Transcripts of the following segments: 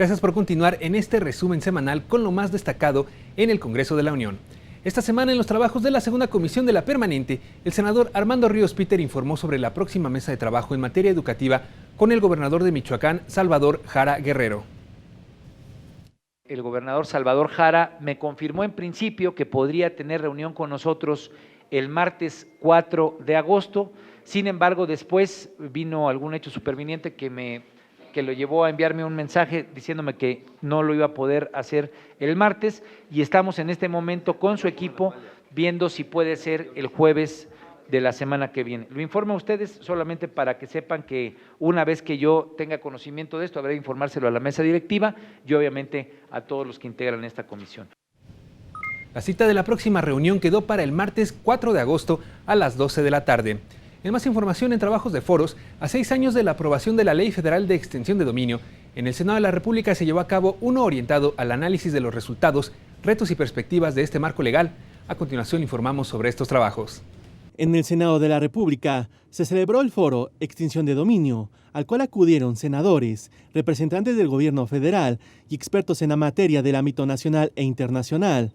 Gracias por continuar en este resumen semanal con lo más destacado en el Congreso de la Unión. Esta semana, en los trabajos de la segunda comisión de la permanente, el senador Armando Ríos Peter informó sobre la próxima mesa de trabajo en materia educativa con el gobernador de Michoacán, Salvador Jara Guerrero. El gobernador Salvador Jara me confirmó en principio que podría tener reunión con nosotros el martes 4 de agosto. Sin embargo, después vino algún hecho superviniente que lo llevó a enviarme un mensaje diciéndome que no lo iba a poder hacer el martes, y estamos en este momento con su equipo viendo si puede ser el jueves de la semana que viene. Lo informo a ustedes solamente para que sepan que una vez que yo tenga conocimiento de esto, habrá de informárselo a la mesa directiva y obviamente a todos los que integran esta comisión. La cita de la próxima reunión quedó para el martes 4 de agosto a las 12 de la tarde. En más información, en trabajos de foros, a 6 años de la aprobación de la Ley Federal de Extensión de Dominio, en el Senado de la República se llevó a cabo uno orientado al análisis de los resultados, retos y perspectivas de este marco legal. A continuación informamos sobre estos trabajos. En el Senado de la República se celebró el foro Extinción de Dominio, al cual acudieron senadores, representantes del gobierno federal y expertos en la materia del ámbito nacional e internacional.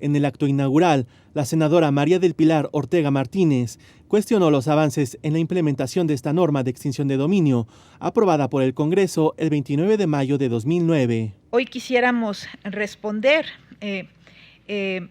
En el acto inaugural, la senadora María del Pilar Ortega Martínez cuestionó los avances en la implementación de esta norma de extinción de dominio, aprobada por el Congreso el 29 de mayo de 2009. Hoy quisiéramos responder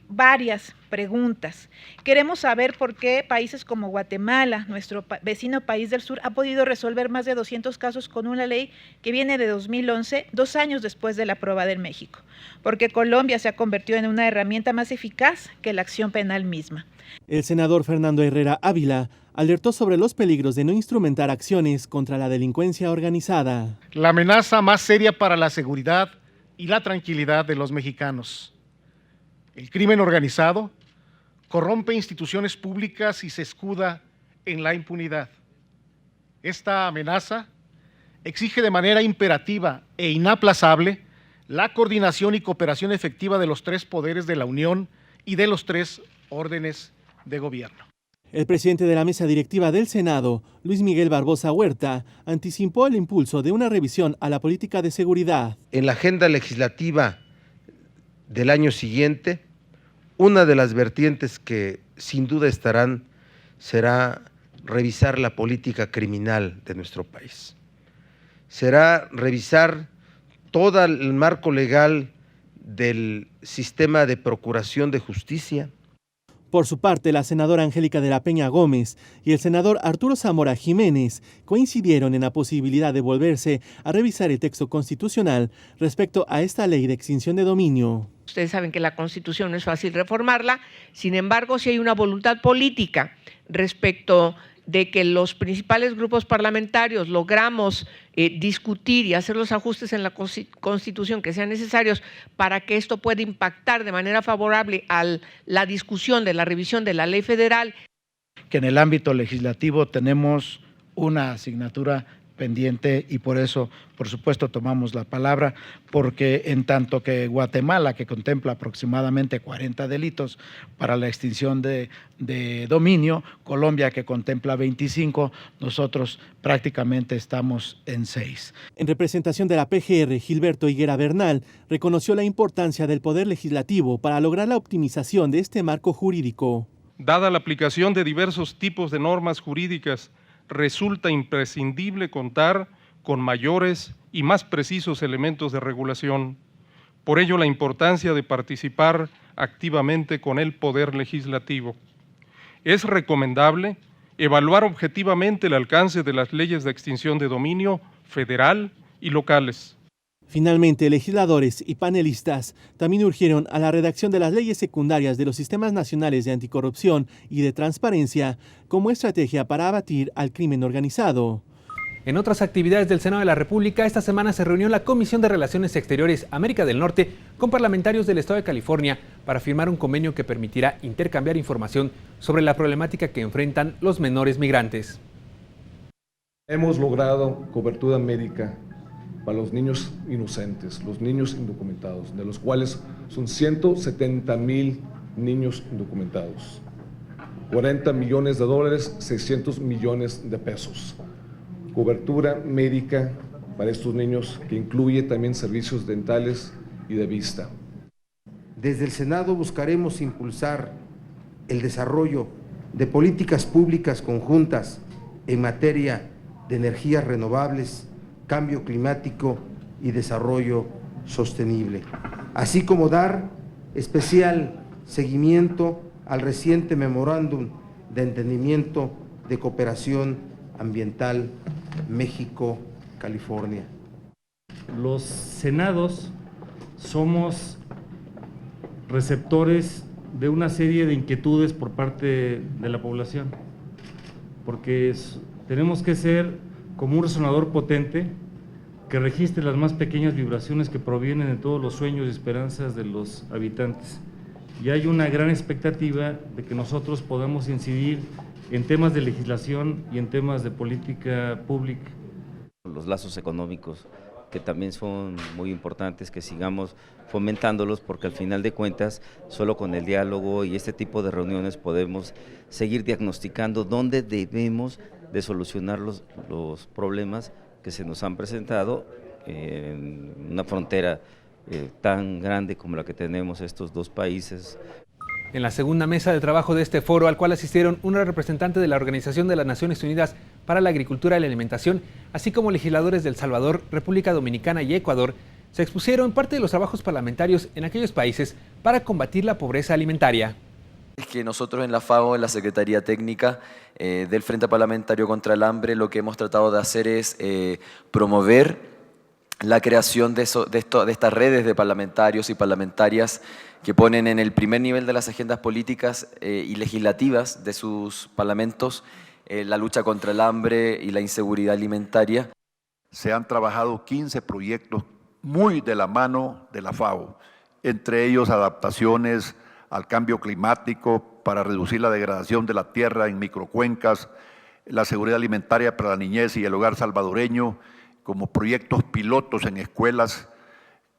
varias preguntas. Queremos saber por qué países como Guatemala, nuestro vecino país del sur, ha podido resolver más de 200 casos con una ley que viene de 2011, 2 años después de la aprobada en México. Porque Colombia se ha convertido en una herramienta más eficaz que la acción penal misma. El senador Fernando Herrera Ávila alertó sobre los peligros de no instrumentar acciones contra la delincuencia organizada. La amenaza más seria para la seguridad y la tranquilidad de los mexicanos. El crimen organizado corrompe instituciones públicas y se escuda en la impunidad. Esta amenaza exige de manera imperativa e inaplazable la coordinación y cooperación efectiva de los 3 poderes de la Unión y de los 3 órdenes de gobierno. El presidente de la mesa directiva del Senado, Luis Miguel Barbosa Huerta, anticipó el impulso de una revisión a la política de seguridad. En la agenda legislativa del año siguiente, una de las vertientes que sin duda estarán será revisar la política criminal de nuestro país. Será revisar todo el marco legal del sistema de procuración de justicia. Por su parte, la senadora Angélica de la Peña Gómez y el senador Arturo Zamora Jiménez coincidieron en la posibilidad de volverse a revisar el texto constitucional respecto a esta ley de extinción de dominio. Ustedes saben que la Constitución no es fácil reformarla, sin embargo, sí hay una voluntad política respecto de que los principales grupos parlamentarios logramos discutir y hacer los ajustes en la Constitución que sean necesarios para que esto pueda impactar de manera favorable a la discusión de la revisión de la ley federal. Que en el ámbito legislativo tenemos una asignatura pendiente y por eso, por supuesto, tomamos la palabra, porque en tanto que Guatemala, que contempla aproximadamente 40 delitos para la extinción de dominio, Colombia, que contempla 25, nosotros prácticamente estamos en 6. En representación de la PGR, Gilberto Higuera Bernal reconoció la importancia del Poder Legislativo para lograr la optimización de este marco jurídico. Dada la aplicación de diversos tipos de normas jurídicas, resulta imprescindible contar con mayores y más precisos elementos de regulación. Por ello, la importancia de participar activamente con el Poder Legislativo. Es recomendable evaluar objetivamente el alcance de las leyes de extinción de dominio federal y locales. Finalmente, legisladores y panelistas también urgieron a la redacción de las leyes secundarias de los sistemas nacionales de anticorrupción y de transparencia como estrategia para abatir al crimen organizado. En otras actividades del Senado de la República, esta semana se reunió la Comisión de Relaciones Exteriores América del Norte con parlamentarios del Estado de California para firmar un convenio que permitirá intercambiar información sobre la problemática que enfrentan los menores migrantes. Hemos logrado cobertura médica para los niños inocentes, los niños indocumentados, de los cuales son 170,000 niños indocumentados. $40 millones, $600 millones. Cobertura médica para estos niños, que incluye también servicios dentales y de vista. Desde el Senado buscaremos impulsar el desarrollo de políticas públicas conjuntas en materia de energías renovables, cambio climático y desarrollo sostenible, así como dar especial seguimiento al reciente memorándum de entendimiento de cooperación ambiental México-California. Los senados somos receptores de una serie de inquietudes por parte de la población, porque tenemos que ser como un resonador potente que registre las más pequeñas vibraciones que provienen de todos los sueños y esperanzas de los habitantes. Y hay una gran expectativa de que nosotros podamos incidir en temas de legislación y en temas de política pública. Los lazos económicos, que también son muy importantes, que sigamos fomentándolos, porque al final de cuentas, solo con el diálogo y este tipo de reuniones podemos seguir diagnosticando dónde debemos de solucionar los problemas que se nos han presentado en una frontera tan grande como la que tenemos estos dos países. En la segunda mesa de trabajo de este foro, al cual asistieron una representante de la Organización de las Naciones Unidas para la Agricultura y la Alimentación, así como legisladores de El Salvador, República Dominicana y Ecuador, se expusieron parte de los trabajos parlamentarios en aquellos países para combatir la pobreza alimentaria. Es que nosotros en la FAO, en la Secretaría Técnica del Frente Parlamentario contra el Hambre, lo que hemos tratado de hacer es promover la creación de estas redes de parlamentarios y parlamentarias que ponen en el primer nivel de las agendas políticas y legislativas de sus parlamentos la lucha contra el hambre y la inseguridad alimentaria. Se han trabajado 15 proyectos muy de la mano de la FAO, entre ellos adaptaciones al cambio climático para reducir la degradación de la tierra en microcuencas, la seguridad alimentaria para la niñez y el hogar salvadoreño, como proyectos pilotos en escuelas,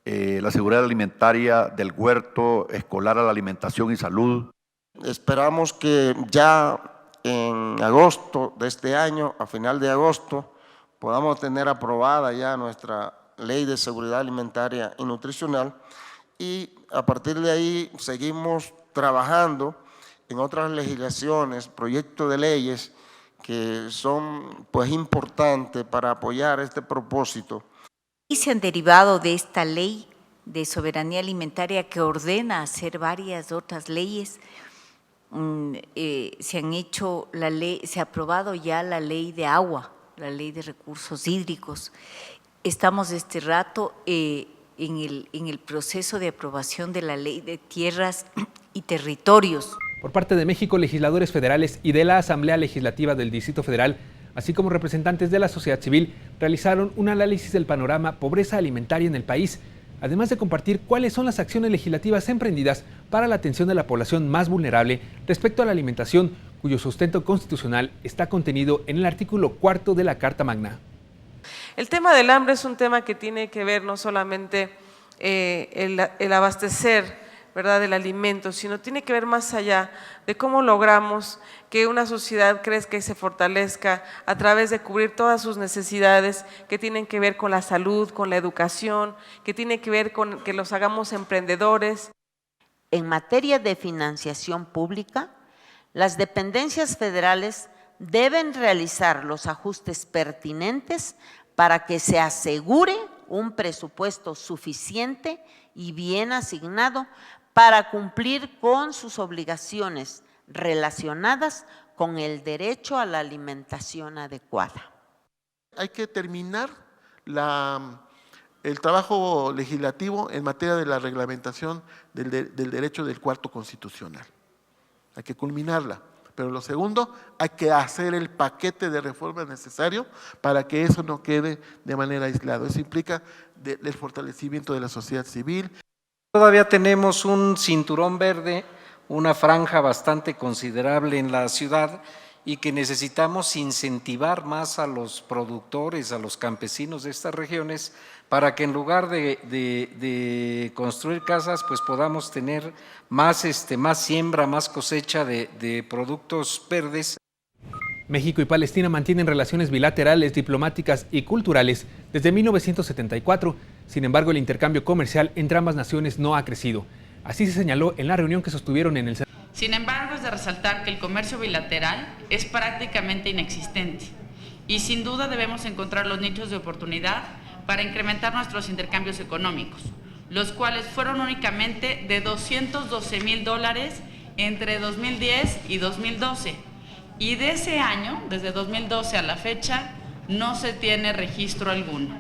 la seguridad alimentaria del huerto escolar a la alimentación y salud. Esperamos que ya en agosto de este año, a final de agosto, podamos tener aprobada ya nuestra Ley de Seguridad Alimentaria y Nutricional, y a partir de ahí seguimos trabajando en otras legislaciones, proyectos de leyes que son pues importantes para apoyar este propósito. Y se han derivado de esta ley de soberanía alimentaria que ordena hacer varias otras leyes. Se han hecho la ley, se ha aprobado ya la ley de agua, la ley de recursos hídricos. Estamos este rato en el proceso de aprobación de la ley de tierras y territorios. Por parte de México, legisladores federales y de la Asamblea Legislativa del Distrito Federal, así como representantes de la sociedad civil, realizaron un análisis del panorama pobreza alimentaria en el país, además de compartir cuáles son las acciones legislativas emprendidas para la atención de la población más vulnerable respecto a la alimentación, cuyo sustento constitucional está contenido en el artículo 4 de la Carta Magna. El tema del hambre es un tema que tiene que ver no solamente el abastecer, ¿verdad?, del alimento, sino tiene que ver más allá de cómo logramos que una sociedad crezca y se fortalezca a través de cubrir todas sus necesidades que tienen que ver con la salud, con la educación, que tiene que ver con que los hagamos emprendedores. En materia de financiación pública, las dependencias federales deben realizar los ajustes pertinentes para que se asegure un presupuesto suficiente y bien asignado para cumplir con sus obligaciones relacionadas con el derecho a la alimentación adecuada. Hay que terminar el trabajo legislativo en materia de la reglamentación del derecho del cuarto constitucional. Hay que culminarla. Pero lo segundo, hay que hacer el paquete de reformas necesario para que eso no quede de manera aislada. Eso implica el fortalecimiento de la sociedad civil. Todavía tenemos un cinturón verde, una franja bastante considerable en la ciudad, y que necesitamos incentivar más a los productores, a los campesinos de estas regiones, para que en lugar de construir casas, pues podamos tener más siembra, más cosecha de productos verdes. México y Palestina mantienen relaciones bilaterales, diplomáticas y culturales desde 1974. Sin embargo, el intercambio comercial entre ambas naciones no ha crecido. Así se señaló en la reunión que sostuvieron en el Senado. Sin embargo, es de resaltar que el comercio bilateral es prácticamente inexistente y sin duda debemos encontrar los nichos de oportunidad para incrementar nuestros intercambios económicos, los cuales fueron únicamente de $212,000 entre 2010 y 2012. Y de ese año, desde 2012 a la fecha, no se tiene registro alguno.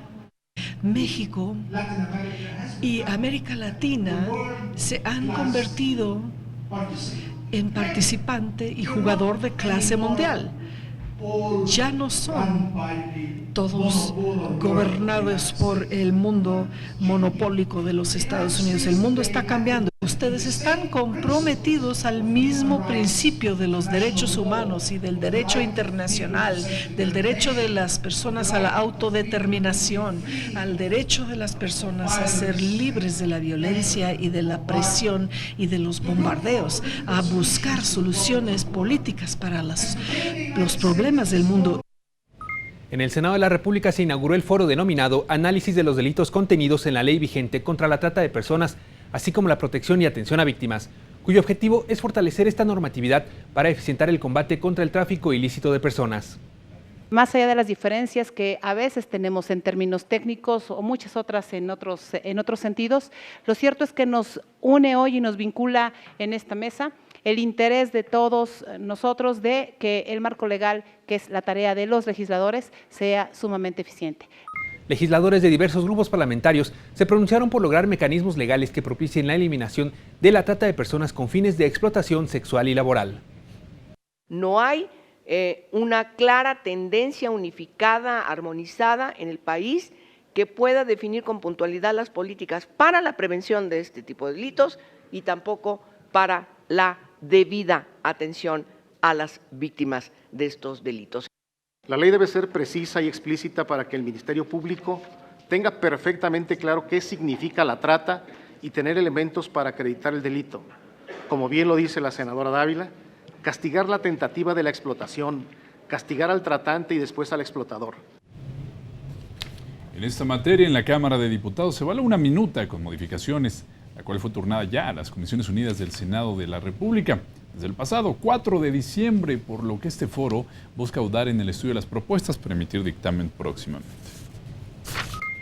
México y América Latina se han convertido en participante y jugador de clase mundial. Ya no son todos gobernados por el mundo monopólico de los Estados Unidos. El mundo está cambiando. Ustedes están comprometidos al mismo principio de los derechos humanos y del derecho internacional, del derecho de las personas a la autodeterminación, al derecho de las personas a ser libres de la violencia y de la presión y de los bombardeos, a buscar soluciones políticas para los problemas del mundo. En el Senado de la República se inauguró el foro denominado Análisis de los delitos contenidos en la ley vigente contra la trata de personas, así como la protección y atención a víctimas, cuyo objetivo es fortalecer esta normatividad para eficientar el combate contra el tráfico ilícito de personas. Más allá de las diferencias que a veces tenemos en términos técnicos o muchas otras en otros sentidos, lo cierto es que nos une hoy y nos vincula en esta mesa el interés de todos nosotros de que el marco legal, que es la tarea de los legisladores, sea sumamente eficiente. Legisladores de diversos grupos parlamentarios se pronunciaron por lograr mecanismos legales que propicien la eliminación de la trata de personas con fines de explotación sexual y laboral. No hay una clara tendencia unificada, armonizada en el país que pueda definir con puntualidad las políticas para la prevención de este tipo de delitos y tampoco para la debida atención a las víctimas de estos delitos. La ley debe ser precisa y explícita para que el Ministerio Público tenga perfectamente claro qué significa la trata y tener elementos para acreditar el delito. Como bien lo dice la senadora Dávila, castigar la tentativa de la explotación, castigar al tratante y después al explotador. En esta materia, en la Cámara de Diputados se avala una minuta con modificaciones, la cual fue turnada ya a las Comisiones Unidas del Senado de la República desde el pasado 4 de diciembre, por lo que este foro busca ahondar en el estudio de las propuestas para emitir dictamen próximamente.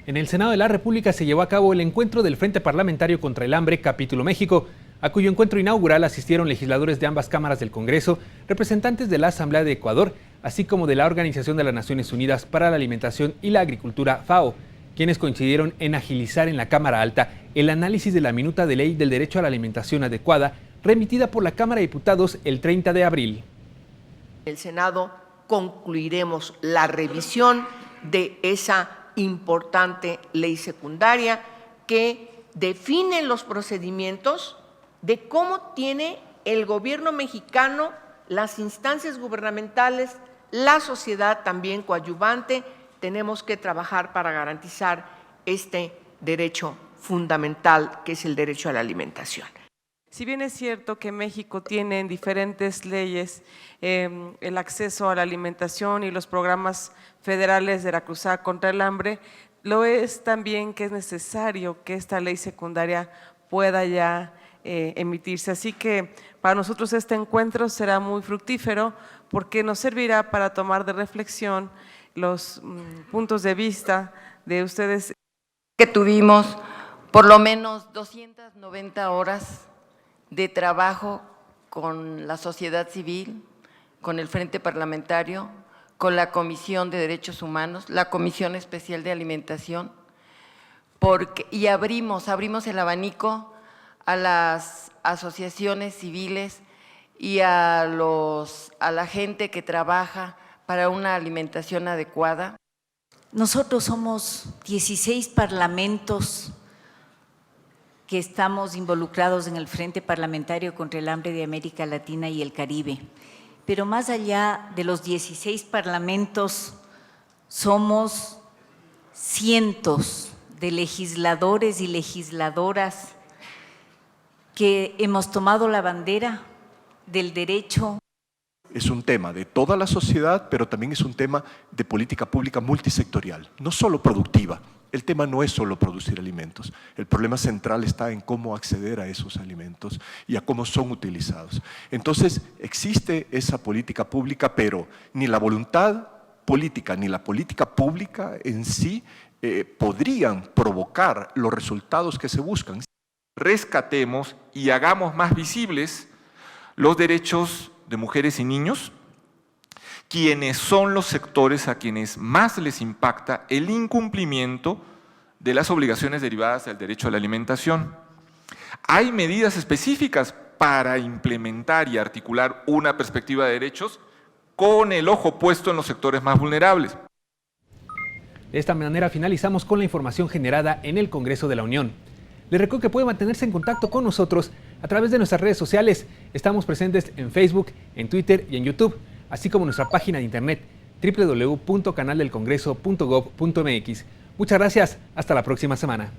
En el Senado de la República se llevó a cabo el encuentro del Frente Parlamentario contra el Hambre, Capítulo México, a cuyo encuentro inaugural asistieron legisladores de ambas cámaras del Congreso, representantes de la Asamblea de Ecuador, así como de la Organización de las Naciones Unidas para la Alimentación y la Agricultura, FAO, quienes coincidieron en agilizar en la Cámara Alta el análisis de la minuta de ley del derecho a la alimentación adecuada, remitida por la Cámara de Diputados el 30 de abril. En el Senado concluiremos la revisión de esa importante ley secundaria que define los procedimientos de cómo tiene el gobierno mexicano, las instancias gubernamentales, la sociedad también coadyuvante. Tenemos que trabajar para garantizar este derecho fundamental que es el derecho a la alimentación. Si bien es cierto que México tiene en diferentes leyes el acceso a la alimentación y los programas federales de la cruzada contra el hambre, lo es también que es necesario que esta ley secundaria pueda ya emitirse. Así que para nosotros este encuentro será muy fructífero porque nos servirá para tomar de reflexión los puntos de vista de ustedes. Que tuvimos por lo menos 290 horas de trabajo con la sociedad civil, con el Frente Parlamentario, con la Comisión de Derechos Humanos, la Comisión Especial de Alimentación, y abrimos el abanico a las asociaciones civiles y a la gente que trabaja para una alimentación adecuada. Nosotros somos 16 parlamentos que estamos involucrados en el Frente Parlamentario contra el Hambre de América Latina y el Caribe. Pero más allá de los 16 parlamentos, somos cientos de legisladores y legisladoras que hemos tomado la bandera del derecho es un tema de toda la sociedad, pero también es un tema de política pública multisectorial, no solo productiva. El tema no es solo producir alimentos. El problema central está en cómo acceder a esos alimentos y a cómo son utilizados. Entonces, existe esa política pública, pero ni la voluntad política ni la política pública en sí podrían provocar los resultados que se buscan. Rescatemos y hagamos más visibles los derechos de mujeres y niños, quienes son los sectores a quienes más les impacta el incumplimiento de las obligaciones derivadas del derecho a la alimentación. Hay medidas específicas para implementar y articular una perspectiva de derechos con el ojo puesto en los sectores más vulnerables. De esta manera finalizamos con la información generada en el Congreso de la Unión. Les recuerdo que puede mantenerse en contacto con nosotros a través de nuestras redes sociales. Estamos presentes en Facebook, en Twitter y en YouTube, así como en nuestra página de internet www.canaldelcongreso.gov.mx. Muchas gracias, hasta la próxima semana.